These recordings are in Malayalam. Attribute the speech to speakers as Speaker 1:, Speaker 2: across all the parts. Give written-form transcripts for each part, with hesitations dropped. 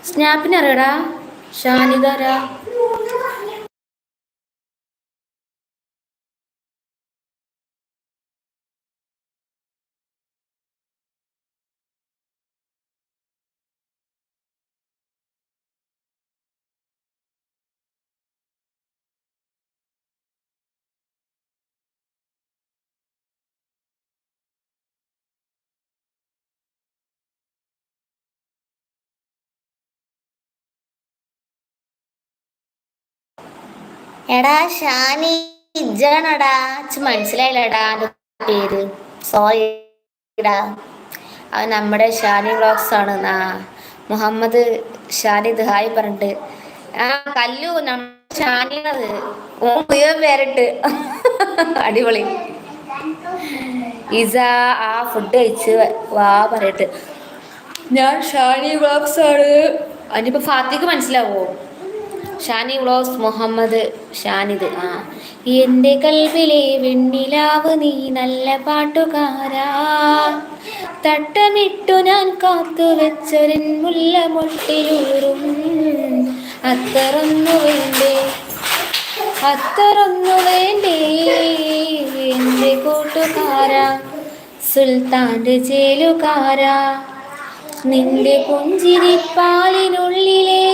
Speaker 1: സ്നാപ്പിന് അറിയടാ ഷാനിദാരാ. എടാ ഷാനി ഇജാണടാ, മനസ്സിലായില്ലടാ എൻ്റെ പേര്. സോറിടാ. അവൻ നമ്മുടെ ഷാനി വ്ളോഗ്സ് ആണ്. മുഹമ്മദ് ഷാനിദ് ഹായ് പറഞ്ഞിട്ട്. ആ കല്ലു നമ്മുടെ ഷാനിയത് ഓ മുഴുവൻ പേരിട്ട്. അടിപൊളി. ഇസ ആ ഫുഡ് കഴിച്ച് വാ പറയട്ട്. ഞാൻ ഷാനി വ്ളോഗ്സ് ആണ്. അതിനിപ്പോ ഫാത്തിക്ക് മനസ്സിലാവോ? ഷാനി വ്ളോഗ്സ് മുഹമ്മദ് ഷാനിദ്. ആ എൻ്റെ കൽവിലെ വെണ്ണിലാവ് നീ നല്ല പാട്ടുകാരാ, തട്ടമിട്ടു ഞാൻ കാത്തു വെച്ചൊരൻ മുല്ല മൊട്ടിലൂറും അത്തറൊന്നു വേണ്ടേ, അത്തറൊന്നു വേണ്ടേ എൻ്റെ കൂട്ടുകാരാ, സുൽത്താൻ്റെ ചേലുകാരാ, നിന്റെ പുഞ്ചിരിപ്പാലിനുള്ളിലേ,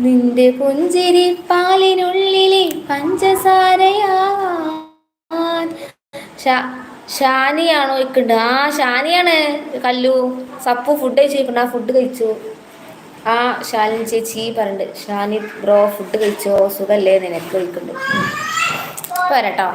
Speaker 1: നിന്റെ പുഞ്ചിരിപ്പാലിനുള്ളിലെ പഞ്ചസാരയാൻ. ഷാനിയാണോ ഇക്കുണ്ട്? ആ ഷാനിയാണ് കല്ലു. സപ്പു ഫുഡ് കഴിച്ചിട്ടുണ്ട്. ആ ഫുഡ് കഴിച്ചു. ആ ഷാലിൻ ചേച്ചി പറഞ്ഞിട്ട്. ഷാനി ബ്രോ ഫുഡ് കഴിച്ചോ, സുഖല്ലേ നിനക്ക് കഴിക്കുന്നുണ്ട്. പോരട്ടോ.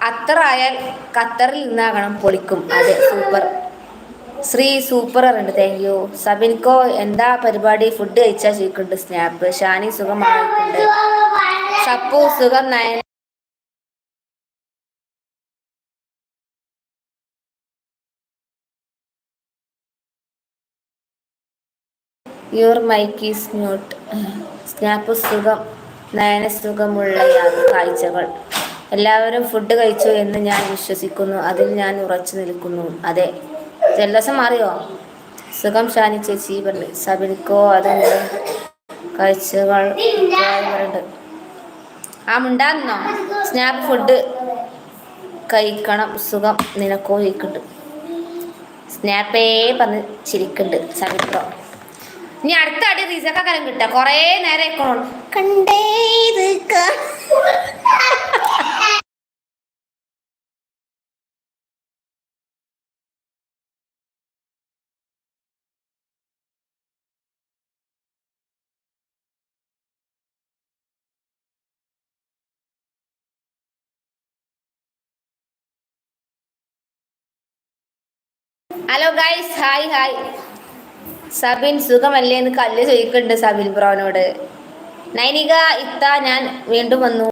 Speaker 1: അത്ര ആയാൽ ഖത്തറിൽ നിന്നാകണം പൊളിക്കും. അതെ സൂപ്പർ ശ്രീ സൂപ്പർ ഉണ്ട്. Thank you. സബിൻകോ എന്താ പരിപാടി? ഫുഡ് കഴിച്ചാൽ ചോദിക്കുന്നുണ്ട് സ്നാപ്പ്. ഷാനി സുഖമായിട്ടുണ്ട്. സപ്പു സുഖം. Nayan your mic is mute. സ്നാപ്പ് സുഖം. നയന സുഖമുള്ള കാഴ്ചകൾ. എല്ലാവരും ഫുഡ് കഴിച്ചു എന്ന് ഞാൻ വിശ്വസിക്കുന്നു. അതിൽ ഞാൻ ഉറച്ചു നിൽക്കുന്നു. അതെ. ജലദോഷം മാറിയോ? സുഖം ഷാനി ചേച്ചി പറഞ്ഞു. സബിനിക്കോ അതുണ്ട് കാഴ്ചകൾ പറയുന്നുണ്ട്. ആ മുണ്ടാന്നോ? സ്നാപ്പ് ഫുഡ് കഴിക്കണം. സുഖം നിനക്കോ ചോദിക്കുന്നുണ്ട്. സ്നാപ്പേ പറഞ്ഞ് ചിരിക്കുന്നുണ്ട് സബിൻകോ. ഇനി അടുത്ത അടി റീസക്കാരം കിട്ടുക. കൊറേ നേരം കണ്ടേ. Hello guys, hi hi. Sabin സുഖമല്ലേ എന്ന് കല്ല് ചോദിക്കുന്നുണ്ട് സബിൻ ബ്രോനോട്. നൈനിക ഇത്ത ഞാൻ വീണ്ടും വന്നു.